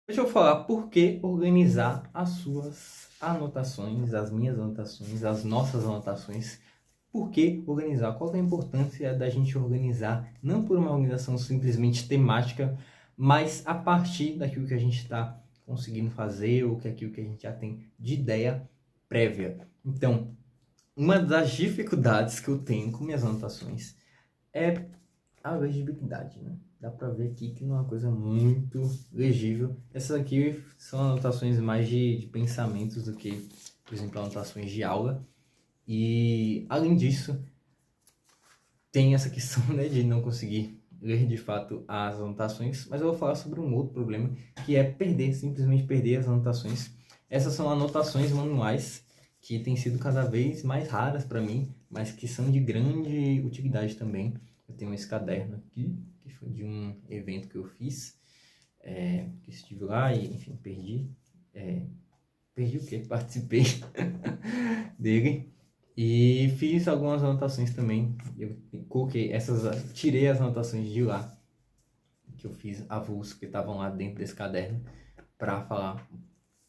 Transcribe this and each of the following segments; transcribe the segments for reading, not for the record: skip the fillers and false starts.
Deixa eu falar por que organizar as suas anotações, as minhas anotações, as nossas anotações. Por que organizar? Qual é a importância da gente organizar, não por uma organização simplesmente temática, mas a partir daquilo que a gente está conseguindo fazer ou que aquilo que a gente já tem de ideia prévia. Então, uma das dificuldades que eu tenho com minhas anotações é a legibilidade, né? Dá pra ver aqui que não é uma coisa muito legível. Essas aqui são anotações mais de pensamentos do que, por exemplo, anotações de aula. E, além disso, tem essa questão, né, de não conseguir ler de fato as anotações. Mas eu vou falar sobre um outro problema, que é perder, simplesmente perder as anotações. Essas são anotações manuais que têm sido cada vez mais raras para mim, mas que são de grande utilidade também. Eu tenho esse caderno aqui, que foi de um evento que eu fiz, que estive lá e, enfim, perdi. Perdi o quê? Participei dele. E fiz algumas anotações também. Eu coloquei essas, tirei as anotações de lá, que eu fiz avulso, que estavam lá dentro desse caderno, para falar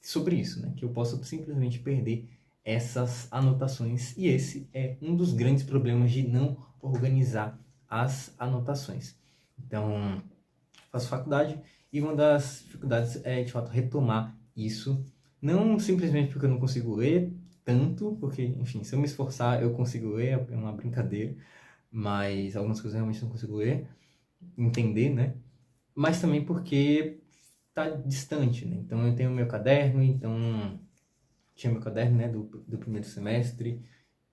sobre isso, né? Que eu posso simplesmente perder essas anotações. E esse é um dos grandes problemas de não organizar as anotações. Então, faço faculdade e uma das dificuldades é, de fato, retomar isso. Não simplesmente porque eu não consigo ler tanto, porque, enfim, se eu me esforçar eu consigo ler, é uma brincadeira, mas algumas coisas eu realmente não consigo ler, entender, né? Mas também porque tá distante, né? Então eu tenho meu caderno, então tinha meu caderno, né, do primeiro semestre,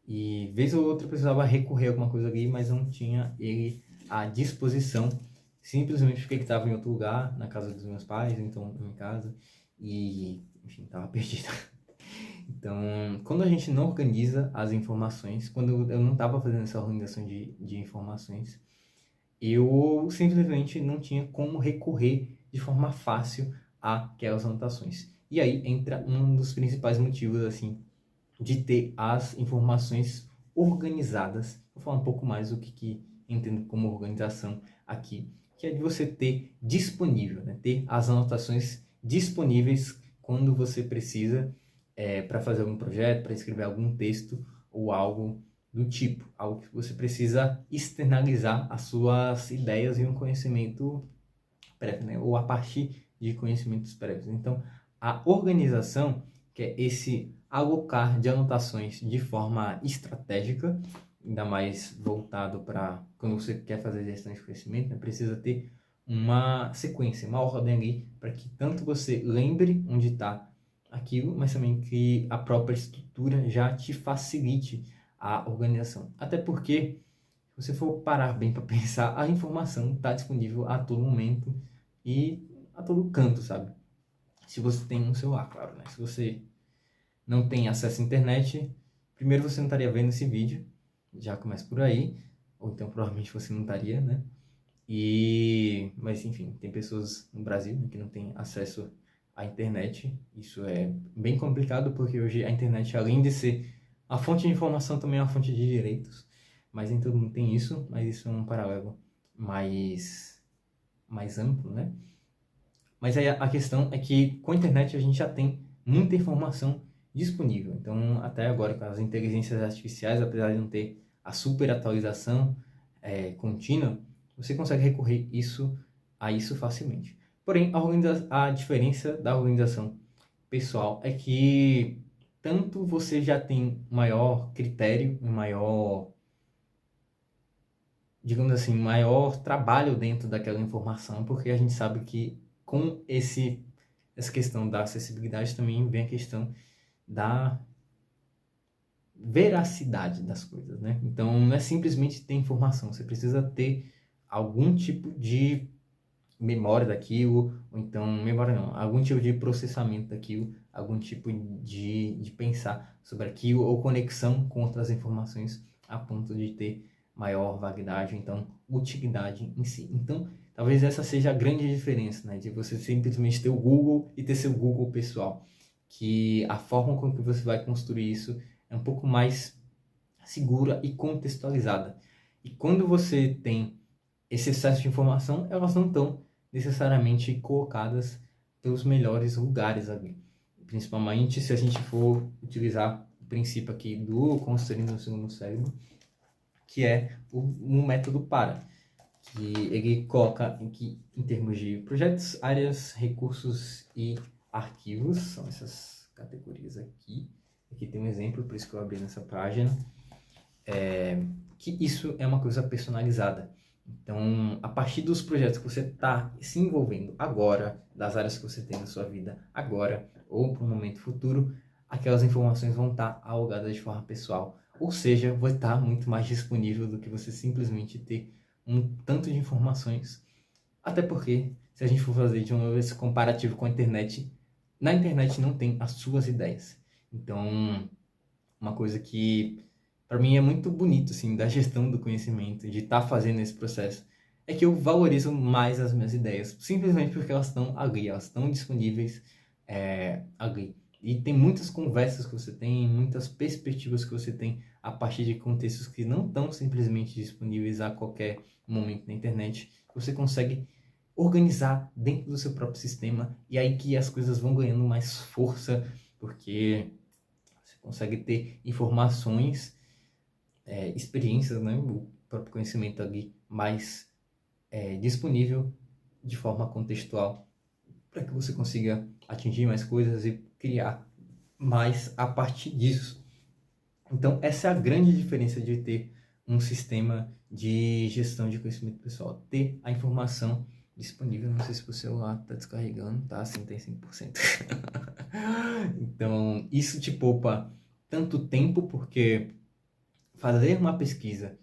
e vez ou outra eu precisava recorrer a alguma coisa ali, mas não tinha ele à disposição, simplesmente porque ele estava em outro lugar, na casa dos meus pais, então em casa, e, enfim, estava perdido. Então, quando a gente não organiza as informações, quando eu não estava fazendo essa organização de informações, eu simplesmente não tinha como recorrer de forma fácil àquelas anotações. E aí entra um dos principais motivos, assim, de ter as informações organizadas. Vou falar um pouco mais do que entendo como organização aqui, que é de você ter disponível, né? Ter as anotações disponíveis quando você precisa, para fazer algum projeto, para escrever algum texto ou algo do tipo, algo que você precisa externalizar as suas ideias e um conhecimento prévio, né? Ou a partir de conhecimentos prévios. Então, a organização, que é esse alocar de anotações de forma estratégica, ainda mais voltado para quando você quer fazer gestão de conhecimento, né? Precisa ter uma sequência, uma ordem ali, para que tanto você lembre onde está aquilo, mas também que a própria estrutura já te facilite a organização. Até porque, se você for parar bem para pensar, a informação está disponível a todo momento e a todo canto, sabe? Se você tem um celular, claro, né? Se você não tem acesso à internet, primeiro você não estaria vendo esse vídeo, já começa por aí, ou então provavelmente você não estaria, né? Mas enfim, tem pessoas no Brasil, né, que não têm acesso à internet. Isso é bem complicado porque hoje a internet, além de ser a fonte de informação, também é uma fonte de direitos. Mas nem todo mundo tem isso, mas isso é um paralelo mais amplo, né? Mas aí a questão é que com a internet a gente já tem muita informação disponível. Então, até agora, com as inteligências artificiais, apesar de não ter a super atualização contínua, você consegue recorrer a isso facilmente. Porém, a diferença da organização pessoal é que tanto você já tem maior critério, maior, digamos assim, maior trabalho dentro daquela informação, porque a gente sabe que com essa questão da acessibilidade também vem a questão da veracidade das coisas, né? Então, não é simplesmente ter informação, você precisa ter algum tipo de memória daquilo, ou então, memória não, algum tipo de processamento daquilo, algum tipo de pensar sobre aquilo, ou conexão com outras informações a ponto de ter maior vaguidade, então, utilidade em si. Então, talvez essa seja a grande diferença, né, de você simplesmente ter o Google e ter seu Google pessoal, que a forma com que você vai construir isso é um pouco mais segura e contextualizada. E quando você tem esse excesso de informação, elas não estão necessariamente colocadas teus melhores lugares ali. Principalmente se a gente for utilizar o princípio aqui do consultoria no segundo cérebro, que é um método PARA, que ele coloca em termos de projetos, áreas, recursos e arquivos, são essas categorias aqui. Aqui tem um exemplo, por isso que eu abri nessa página, que isso é uma coisa personalizada. Então, a partir dos projetos que você está se envolvendo agora, das áreas que você tem na sua vida agora, ou para um momento futuro, aquelas informações vão estar alogadas de forma pessoal. Ou seja, vai estar muito mais disponível do que você simplesmente ter um tanto de informações. Até porque, se a gente for fazer de um esse comparativo com a internet, na internet não tem as suas ideias. Então, uma coisa que para mim é muito bonito, assim, da gestão do conhecimento, de estar fazendo esse processo, é que eu valorizo mais as minhas ideias, simplesmente porque elas estão ali, elas estão disponíveis ali. E tem muitas conversas que você tem, muitas perspectivas que você tem a partir de contextos que não estão simplesmente disponíveis a qualquer momento na internet. Você consegue organizar dentro do seu próprio sistema e aí que as coisas vão ganhando mais força, porque você consegue ter informações, experiências, né, o próprio conhecimento ali mais disponível de forma contextual para que você consiga atingir mais coisas e criar mais a partir disso. Então, essa é a grande diferença de ter um sistema de gestão de conhecimento pessoal, ter a informação disponível. Não sei se o celular está descarregando, tá? Assim, tem 5%. Então, isso te poupa tanto tempo, porque fazer uma pesquisa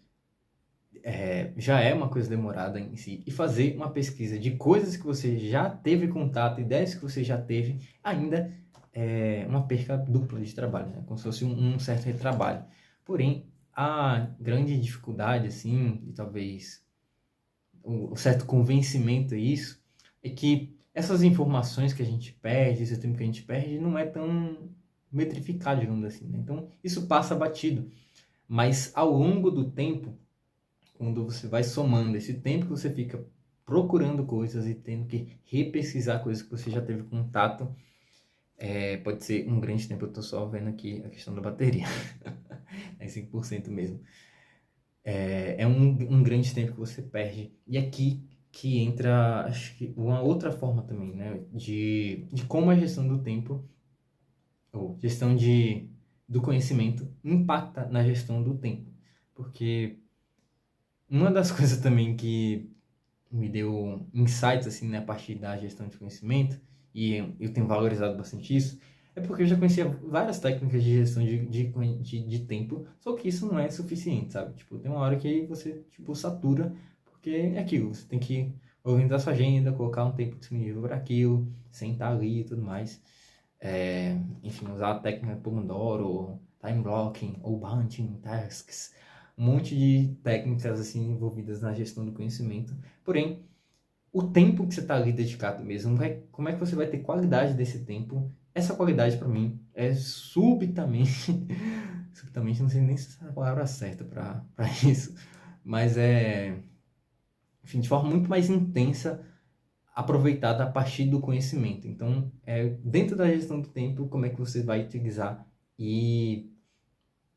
já é uma coisa demorada em si, e fazer uma pesquisa de coisas que você já teve contato, ideias que você já teve, ainda é uma perca dupla de trabalho, né? Como se fosse um certo retrabalho. Porém, a grande dificuldade, assim, e talvez um certo convencimento a isso, é que essas informações que a gente perde, esse tempo que a gente perde, não é tão metrificado, digamos assim, né? Então, isso passa batido. Mas ao longo do tempo, quando você vai somando esse tempo que você fica procurando coisas e tendo que repesquisar coisas que você já teve contato, pode ser um grande tempo. Eu estou só vendo aqui a questão da bateria. É 5% mesmo. É um grande tempo que você perde. E aqui que entra, acho que uma outra forma também, né? De como a gestão do tempo, ou gestão do conhecimento, impacta na gestão do tempo. Porque uma das coisas também que me deu insights assim, né, a partir da gestão de conhecimento, e eu tenho valorizado bastante isso, é porque eu já conhecia várias técnicas de gestão de tempo, só que isso não é suficiente, sabe? Tipo, tem uma hora que você, tipo, satura, porque é aquilo, você tem que organizar sua agenda, colocar um tempo disponível para aquilo, sentar ali e tudo mais. Enfim, usar a técnica Pomodoro, time blocking, ou bunching tasks, um monte de técnicas assim envolvidas na gestão do conhecimento. Porém, o tempo que você está ali dedicado mesmo, como é que você vai ter qualidade desse tempo? Essa qualidade para mim é subitamente, subitamente, não sei nem se essa é a palavra certa para isso, mas enfim, de forma muito mais intensa, aproveitada a partir do conhecimento. Então, dentro da gestão do tempo, como é que você vai utilizar e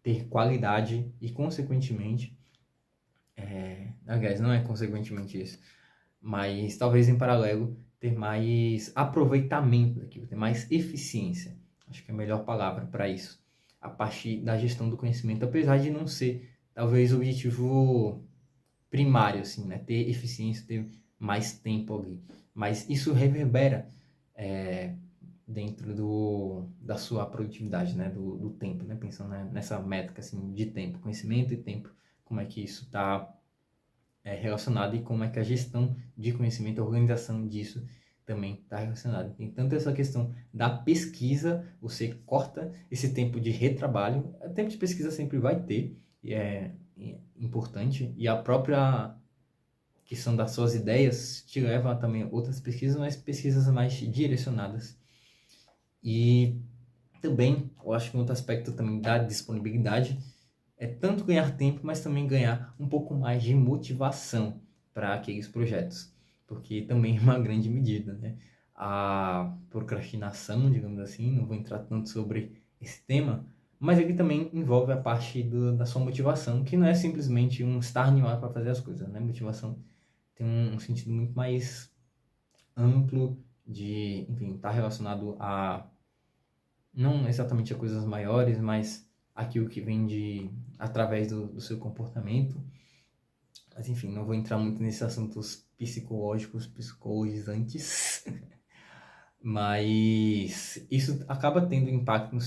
ter qualidade e, consequentemente, aliás, não é consequentemente isso, mas talvez em paralelo ter mais aproveitamento daquilo, ter mais eficiência. Acho que é a melhor palavra para isso, a partir da gestão do conhecimento, apesar de não ser talvez o objetivo primário, assim, né? Ter eficiência, ter mais tempo ali. Mas isso reverbera dentro da sua produtividade, né? Do tempo, né? Pensando nessa métrica assim, de tempo, conhecimento e tempo, como é que isso está relacionado e como é que a gestão de conhecimento, a organização disso também está relacionada. Tem tanto essa questão da pesquisa, você corta esse tempo de retrabalho, o tempo de pesquisa sempre vai ter, e é importante, e a própria questão das suas ideias te leva a também outras pesquisas, mas pesquisas mais direcionadas. E também, eu acho que um outro aspecto também da disponibilidade é tanto ganhar tempo, mas também ganhar um pouco mais de motivação para aqueles projetos, porque também é uma grande medida, né? a procrastinação, digamos assim, não vou entrar tanto sobre esse tema, mas ele também envolve a parte da sua motivação, que não é simplesmente um estar animado para fazer as coisas, né? Motivação tem um sentido muito mais amplo de, enfim, estar relacionado a, não exatamente a coisas maiores, mas aquilo que vem através do seu comportamento. Mas enfim, não vou entrar muito nesses assuntos psicológicos, psicologizantes, mas isso acaba tendo impacto na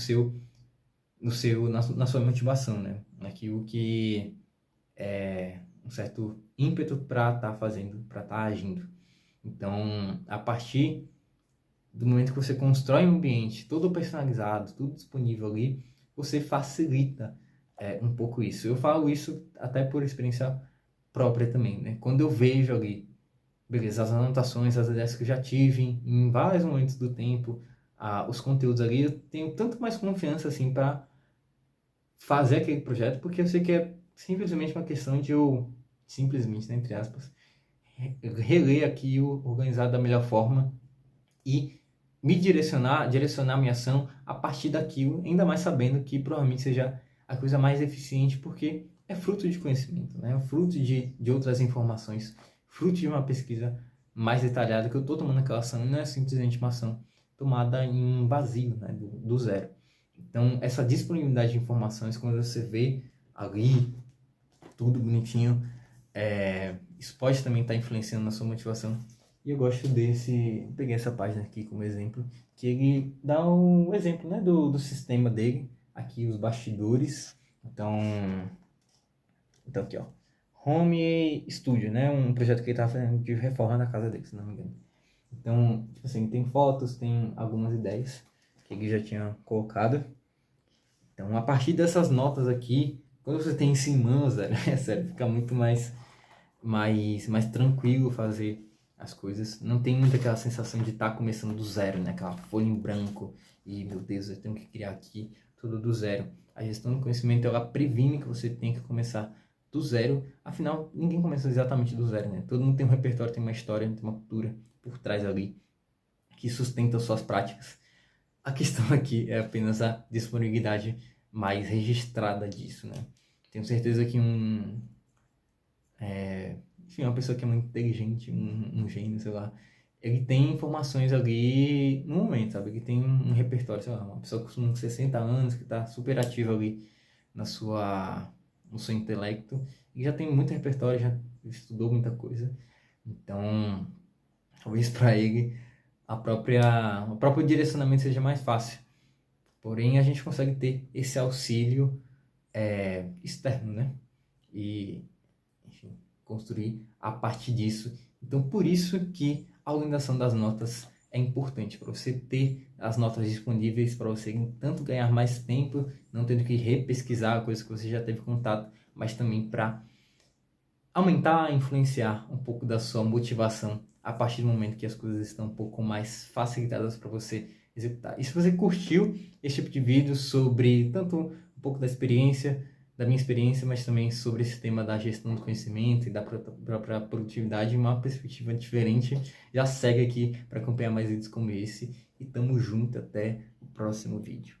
sua motivação, né? Naquilo que é um certo ímpeto para estar fazendo, para estar agindo. Então, a partir do momento que você constrói um ambiente todo personalizado, tudo disponível ali, você facilita um pouco isso. Eu falo isso até por experiência própria também, né? Quando eu vejo ali, beleza, as anotações, as ideias que eu já tive em vários momentos do tempo, os conteúdos ali, eu tenho tanto mais confiança assim para fazer aquele projeto, porque eu sei que é simplesmente uma questão de eu, simplesmente, né, entre aspas, reler aquilo, organizar da melhor forma e direcionar minha ação a partir daquilo, ainda mais sabendo que provavelmente seja a coisa mais eficiente, porque é fruto de conhecimento, né? É fruto de outras informações, fruto de uma pesquisa mais detalhada que eu estou tomando aquela ação, e não é simplesmente uma ação tomada em vazio, né? do zero. Então, essa disponibilidade de informações, quando você vê ali tudo bonitinho, isso pode também estar influenciando na sua motivação. E eu gosto peguei essa página aqui como exemplo, que ele dá um exemplo, né, do sistema dele, aqui os bastidores. Então aqui, ó, Home Studio, né, um projeto que ele estava fazendo de reforma na casa dele, se não me engano. Então, tipo assim, tem fotos, tem algumas ideias que ele já tinha colocado. Então, a partir dessas notas aqui, quando você tem isso em mãos, é sério, fica muito mais tranquilo fazer as coisas. Não tem muito aquela sensação de estar começando do zero, né? Aquela folha em branco e, meu Deus, eu tenho que criar aqui tudo do zero. A gestão do conhecimento, ela previne que você tenha que começar do zero. Afinal, ninguém começa exatamente do zero, né? Todo mundo tem um repertório, tem uma história, tem uma cultura por trás ali que sustenta suas práticas. A questão aqui é apenas a disponibilidade mais registrada disso, né? Tenho certeza que enfim, uma pessoa que é muito inteligente, um gênio, sei lá, ele tem informações ali no momento, sabe? Ele tem um repertório, sei lá, uma pessoa com 60 anos que está super ativa ali no seu intelecto e já tem muito repertório, já estudou muita coisa. Então, talvez para ele o próprio direcionamento seja mais fácil. Porém, a gente consegue ter esse auxílio externo, né? E, enfim, construir a partir disso. Então, por isso que a organização das notas é importante, para você ter as notas disponíveis, para você tanto ganhar mais tempo, não tendo que repesquisar coisas que você já teve contato, mas também para aumentar, influenciar um pouco da sua motivação a partir do momento que as coisas estão um pouco mais facilitadas para você executar. E se você curtiu esse tipo de vídeo sobre tanto um pouco da minha experiência, mas também sobre esse tema da gestão do conhecimento e da própria produtividade, uma perspectiva diferente, já segue aqui para acompanhar mais vídeos como esse e tamo junto até o próximo vídeo.